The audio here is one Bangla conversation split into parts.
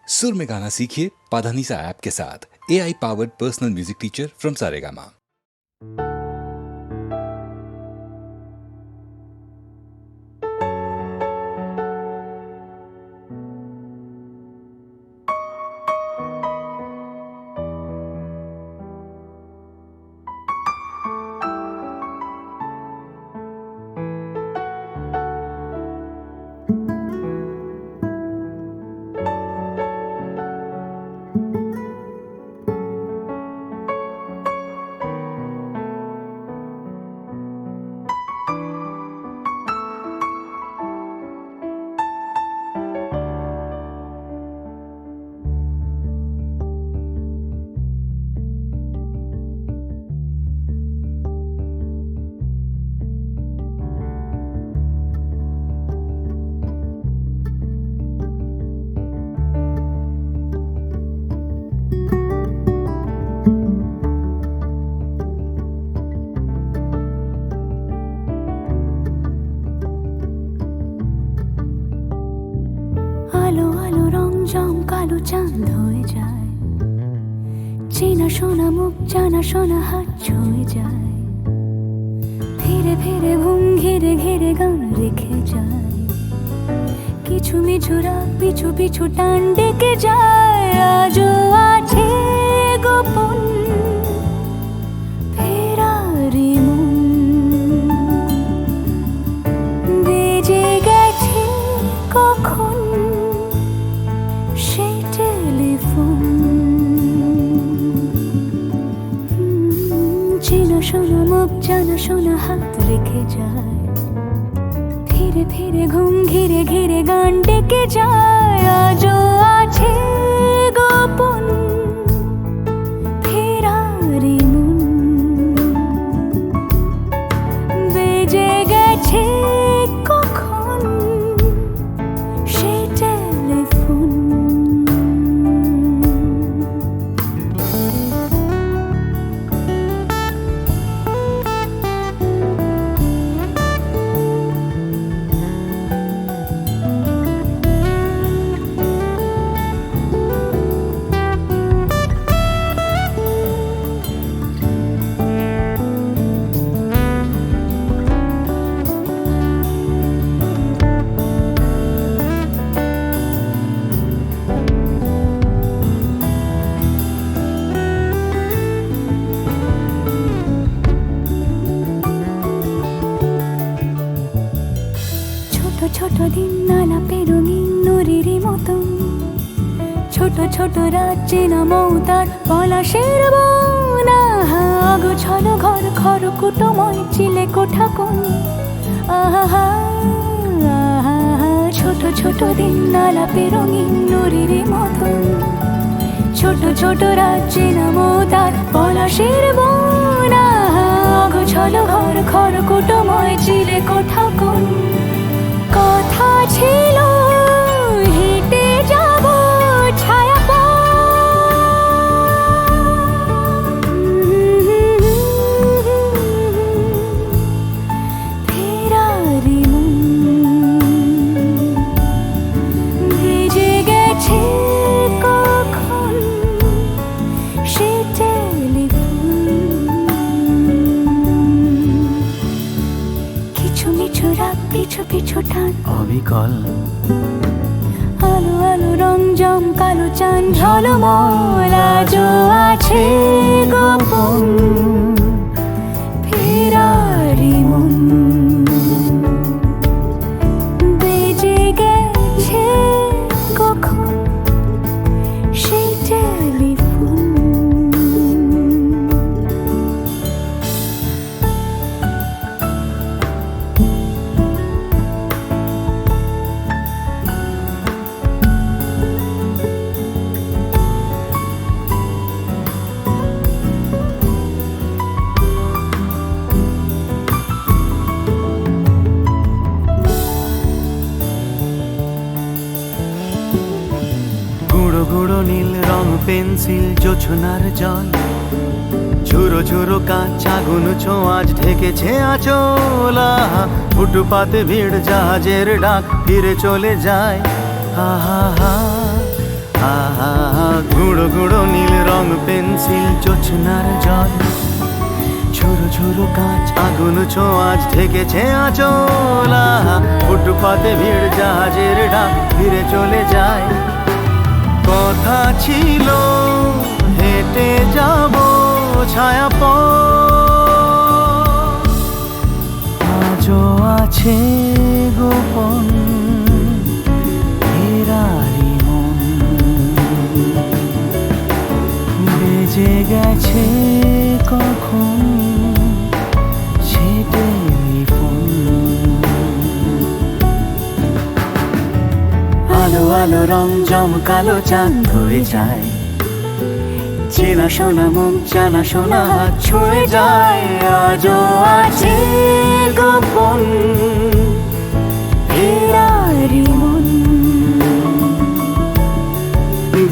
सुर में गाना सीखिए पाधानीसा ऐप के साथ। AI powered personal music teacher from Saregama. আলো আলো রং জম কালো চাঁদ হয়ে যায়, চেনা শোনা মুখ জানা শোনা হাত ছুঁয়ে যায়, ফিরে ফিরে ঘুম ঘিরে ঘিরে গান রেখে যায়, কিছু মিছু রাত পিছু পিছু টান ডেকে যায়। আজও আছে গোপন ফেরারি মন, বেজে গেছে কখন সেই টেলিফোন। চেনা শোনা মুখ জানা শোনা হাত রেখে যায়, ফিরে ফিরে ঘুম ঘিরে ঘিরে গান ডেকে যায়। আজও আছে গোপন ফেরারি মন, বেজে গেছে কখন সেই টেলিফোন। ছোট দিন আলাপের রঙিন নুরির মতন, ছোট ছোট রাত চেনা মৌতার পলাশের বন। আগোছালো ঘর খড়কুটোময় চিলে কোঠা কোন, আহা আহা। ছোট ছোট দিন আলাপের রঙিন নুরির মতন, ছোট ছোট রাত চেনা মৌতার পলাশের বন। আগোছালো ঘর খড়কুটোময় চিলে কোঠা কোন। কথা ছিল হেঁটে যাব ছায়া ফেরারি মন, ভেজে গেছে কখন সে টেলিফোন। কিছু মিছু রাত পিছু পিছু টান অবিকল, আলো আলো রং জম কালো চাঁদ ঝলমল। আজও আছে গোপন ফেরারি মন, বেজে গেছে কখন সেই টেলিফোন। গুঁড়ো গুঁড়ো নীল রং পেন্সিল জোছনার জল, ঝুরো ঝুরো কাঁচ আগুন ছোঁয়াজ ঢেকেছে আঁচলা। ফুটপাতে ভিড় জাহাজের ডাক ফিরে চলে যায়। আহা হা গুঁড়ো গুঁড়ো নীল রং পেন্সিল জোছনার জল, ঝুরো ঝুরো কাঁচ আগুন ছোঁয়াজ ঢেকেছে আঁচলা। ফুটপাতে ভিড় জাহাজের ডাক ফিরে চলে যায়। কথা ছিল হেঁটে যাব ছায়া আজও আছে গোপন ফেরারি মন, বেজে গেছে কখন সে টেলিফোন। আলো আলো রং জমকালো চাঁদ হয়ে যায়, চেনা শোনা মুখ জানা শোনা হাত ছুঁয়ে যায়। আজও আছে গোপন ফেরারি মন,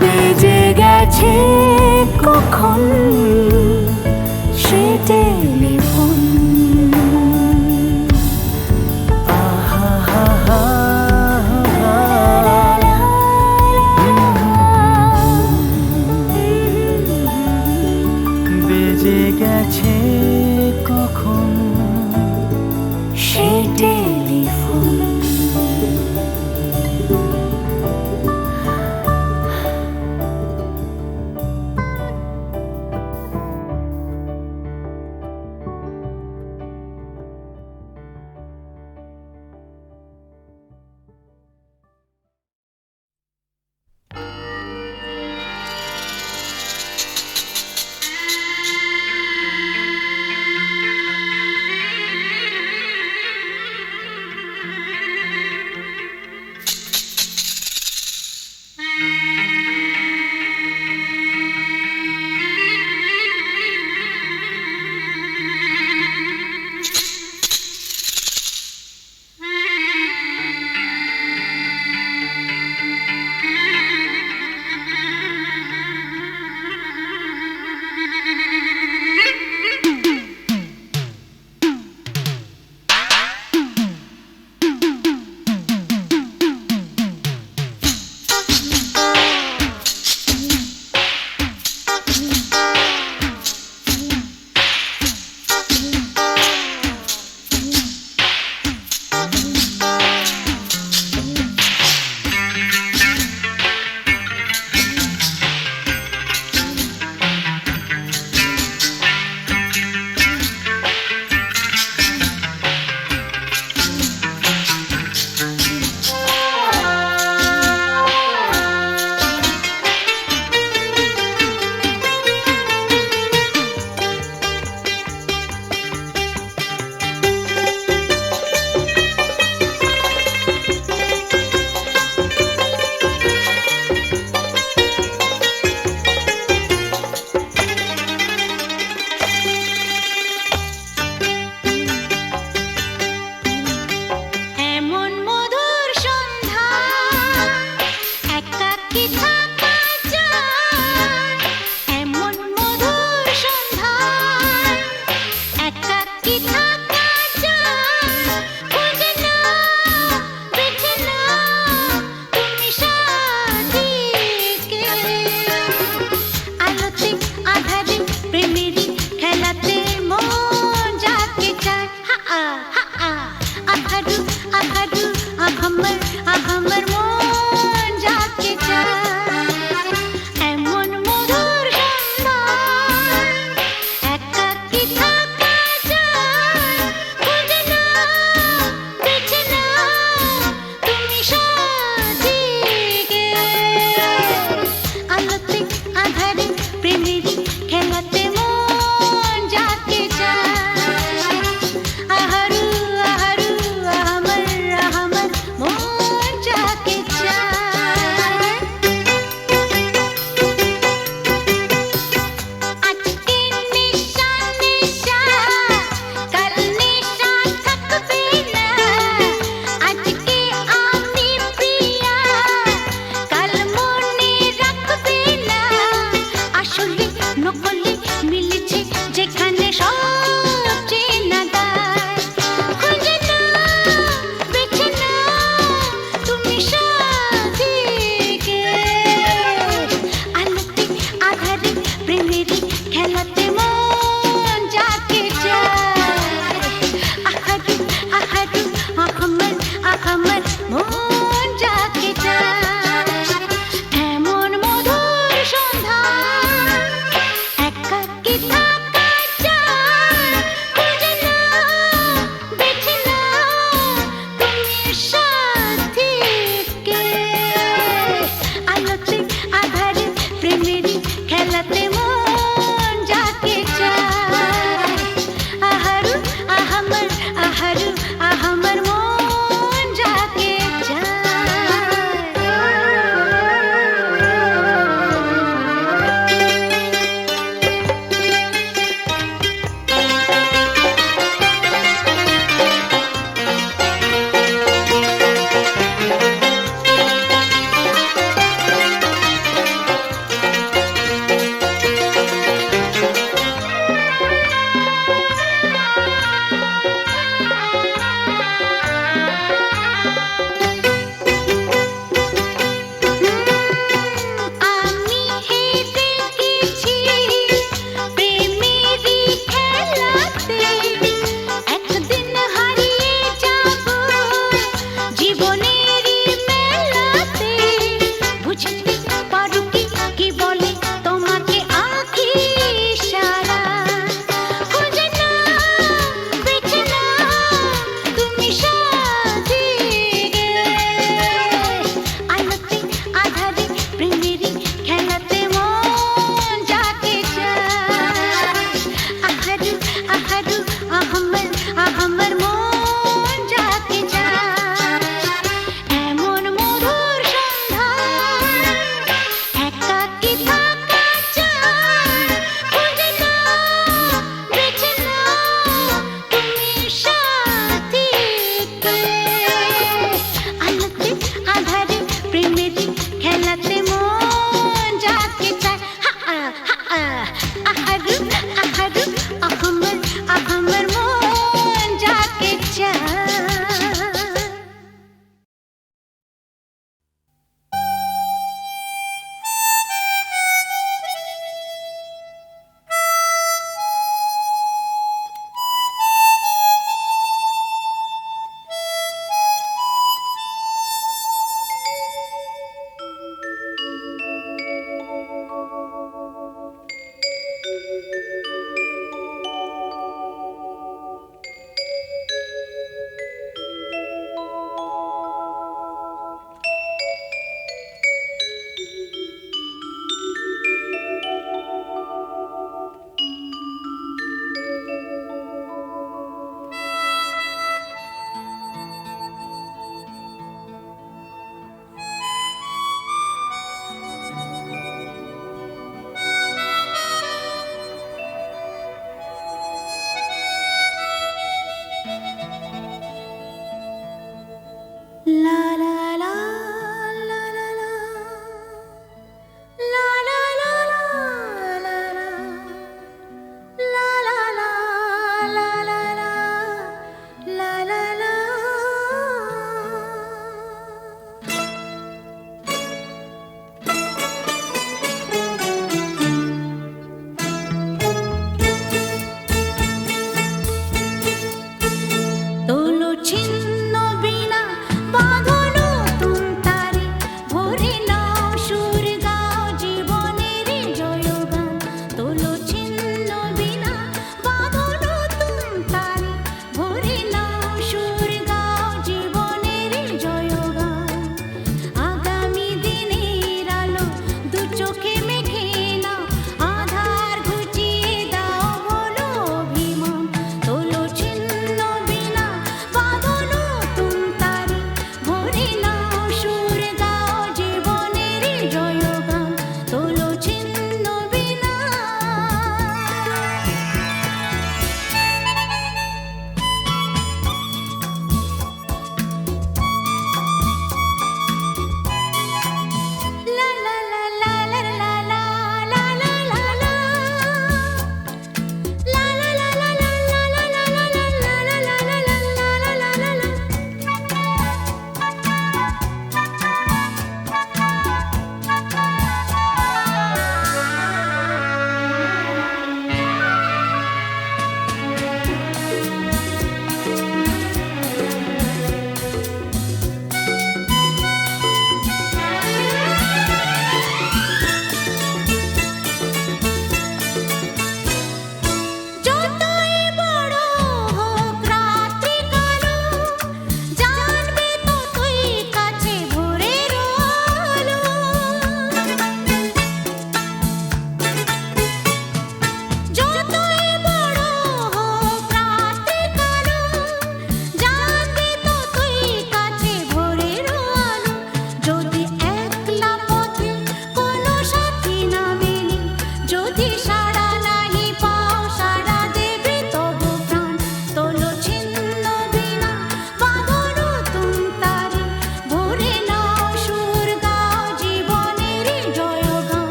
বেজে গেছে কখন সে টেলিফোন। আহা হা হা বেজে গেছে কখন সে টেলিফোন। আঘামর মন যাকে চায়।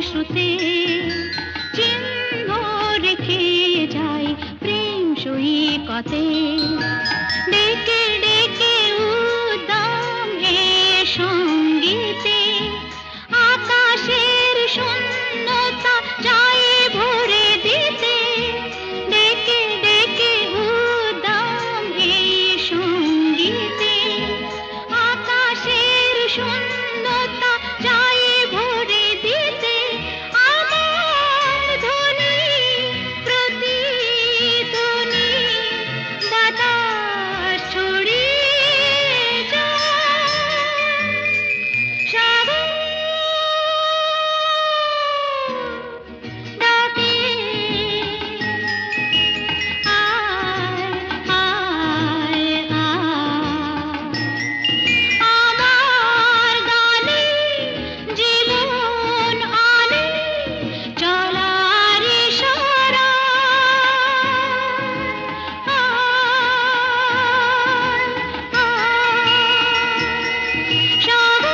শ্রুতে চিহ্ন রেখে যায় প্রেম সৈকতে ডেকে ডেকে উদ্দাম হে সঙ্গীতে আকাশের শূন্যতা যায় ভরে দিতে ডেকে ডেকে উদ্দাম হে সঙ্গীতে আকাশের শূন্যতা যায় ভরে দিতে আমার ধ্বনি প্রতিধ্বনি বাতাস ছড়িয়ে যায় সাগর ডাকে আয় আয় আয় আমার গানে জীবন আনে চলার ইশারা সাগর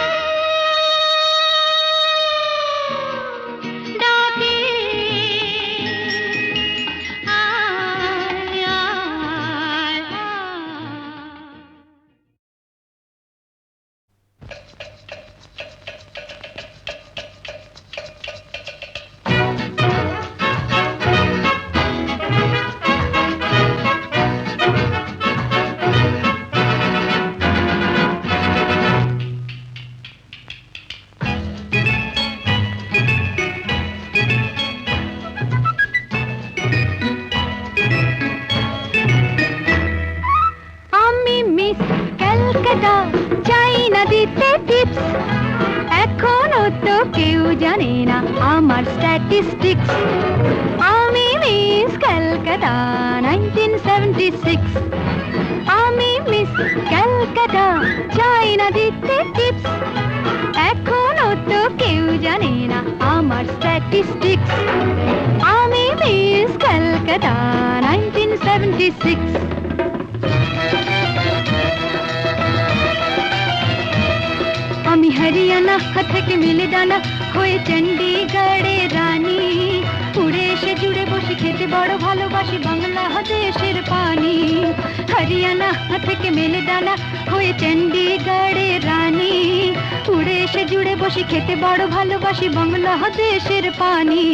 ডাকে আয় আয় আয় আমি মিস ক্যালকাটা চাই না দিতে টিপস এখনো তো কেউ জানে না আমার স্ট্যাটিস্টিক্স আমি মিস ক্যালকাটা 1976 আমি মিস ক্যালকাটা চাই না দিতে টিপস এখনো তো কেউ জানে না আমার স্ট্যাটিস্টিক্স আমি মিস ক্যালকাটা 1976 আমি হরিয়ানা থেকে মিলে ডানা হয়ে চণ্ডীগড়ের রানী উড়ে এসে জুড়ে বসে খেতে বড় ভালোবাসি বাংলাদেশের পানি হরিয়ানা থেকে মেলে ডানা হয়ে চণ্ডীগড়ের রানী উড়ে এসে জুড়ে বসে খেতে বড় ভালোবাসি বাংলাদেশের পানি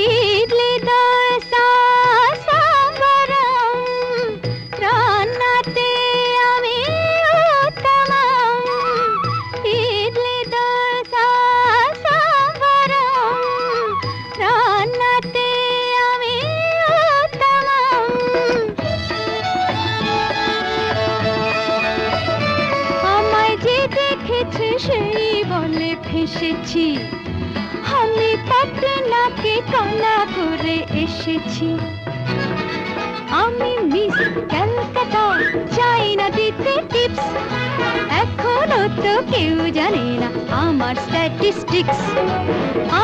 ইডলি দোসা সাম্বারম রান্নাতে আমি উত্তমম ইডলি দোসা সাম্বারম রান্নাতে আমি উত্তমম আমায় যে দেখেছে সেই বলে ফেসেছি আমি পাটনাকে কানা করে এসেছি আমি মিস ক্যালকাটা চাই না দিতে টিপস এখনো তো কেউ জানে না আমার স্ট্যাটিস্টিক্স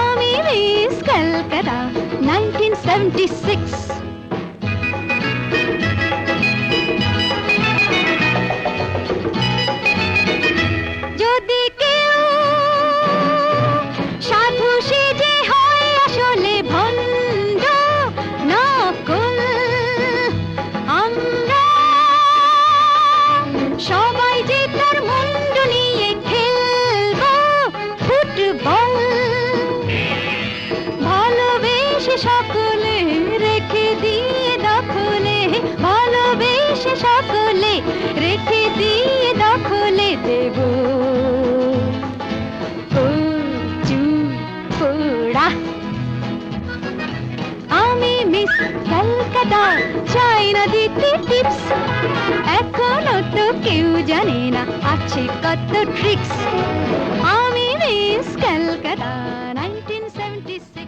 আমি মিস ক্যালকাটা 1976 যদি কেউ সাধু সেজে হয় আসলে ভণ্ড নকল আমরা সবাই যে তার মুন্ড নিয়ে খেলবো ফুটবল ভালোবেসে সকলে রেখে দিয়ে দখলে ভালোবেসে সকলে রেখে দিয়ে দখলে দেব পোড়া আমি মিস ক্যালকাটা চাই না দিতে টিপস এখনো তো কেউ জানে না আছে কত ট্রিক্স আমি মিস ক্যালকাটা 1976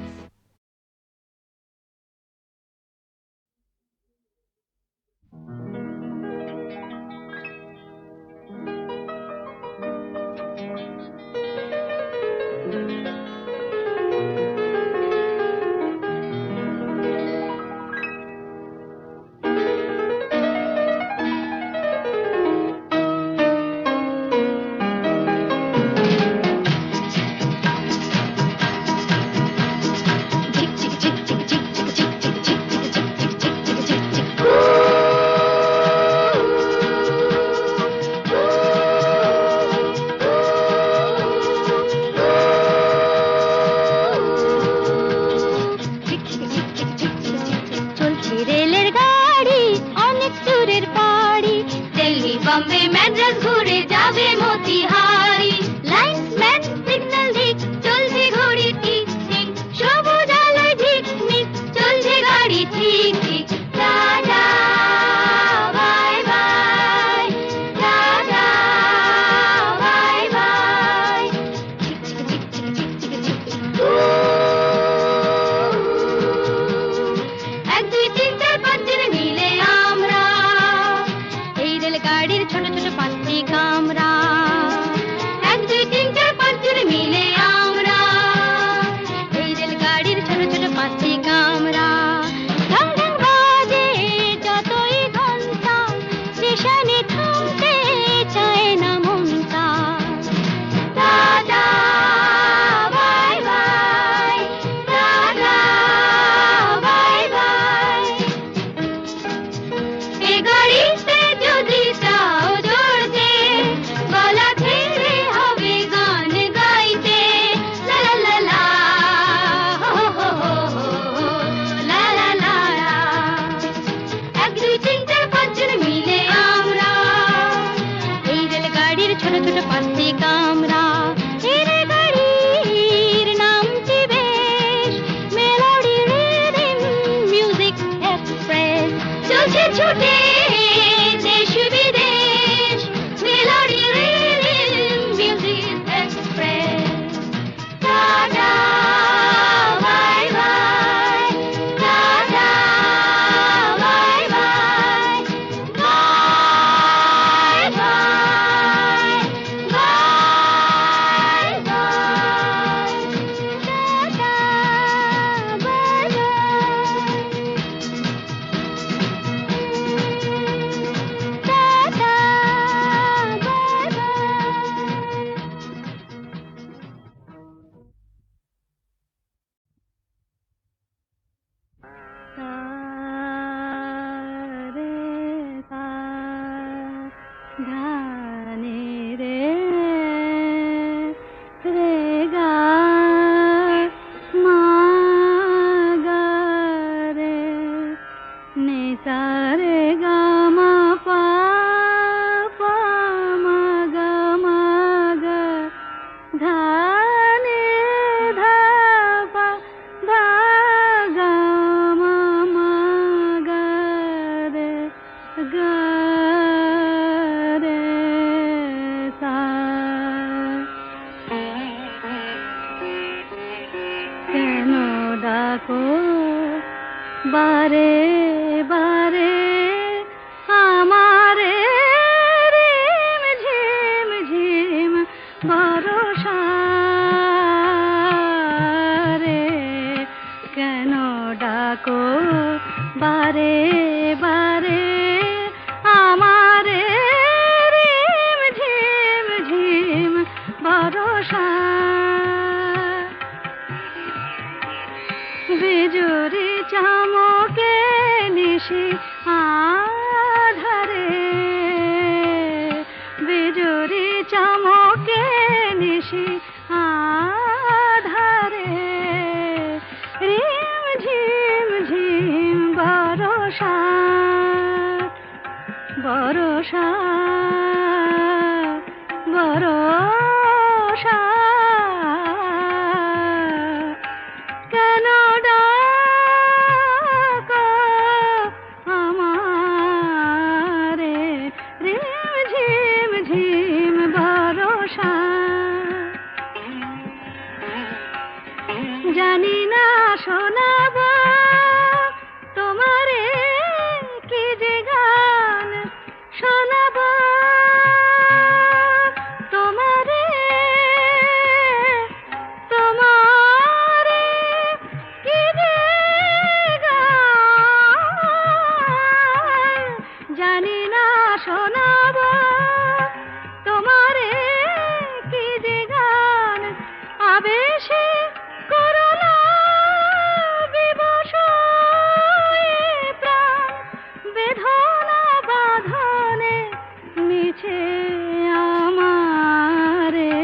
আসছে কামরা এরে গাড়ির নামটি বেশ মেলোডি রিদম মিউজিক এক্সপ্রেস চলছে ছুটে দেশ বিদেশ melody rhythm music express tata bye bye tata bye bye bye bye bye bye tata bye কেন ডাকো বারে বারে আমারে রিম ঝিম ঝিম ভরসা রে কেন ডাকো বারে বারে আমারে রিম ঝিম ঝিম ভরসা বিজুরি চামকে নিশি আধারে বিজুরি চামকে নিশি আধারে রিম ঝিম ঝিম বরষা বরষা বরষা কেন ডাকো আমারে রিম ঝিম ঝিম বরষা জানি না শোনাব তোমারে কি যে গান শোনাব তোমারে তোমারে কি যে গান জানি না শোনাব তোমারে কি যে গান আবেশে করুণা বিবশ প্রাণ বেদনা বাঁধনে মিছে আমারে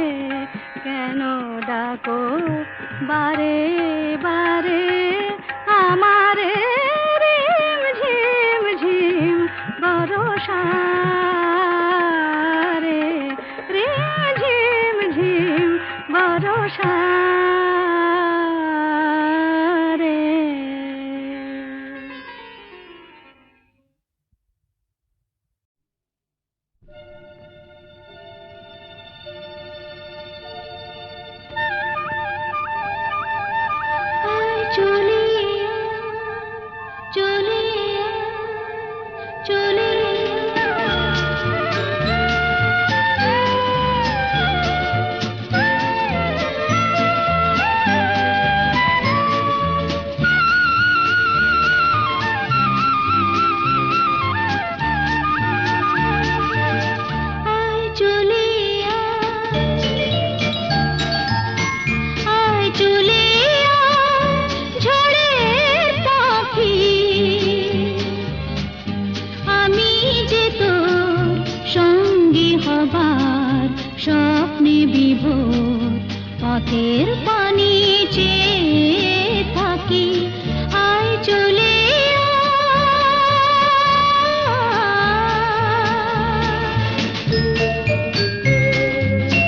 কেন ডাকো বারে বারে আমারে রিম ঝিম ঝিম বরষা রে রিম ঝিম ঝিম বরষা রে চলিয়া চলিয়া চলিয়া আয় চলিয়া আয় চলিয়া ঝড়ের পাখি আমি যে তোর সঙ্গী হবার স্বপ্নে বিভোর পথের পানি চেয়ে থাকি আয় চলে আয়।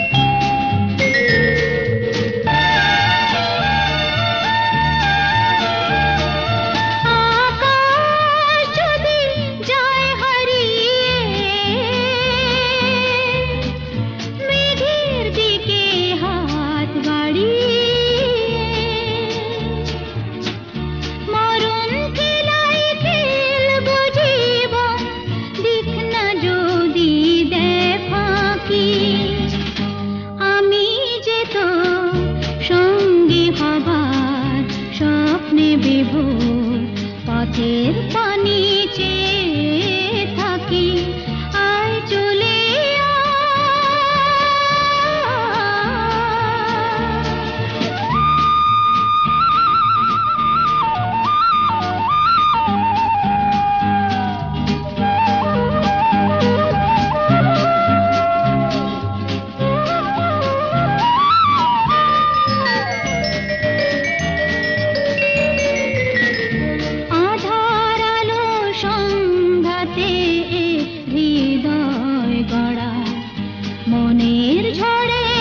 মনের ঝড়ে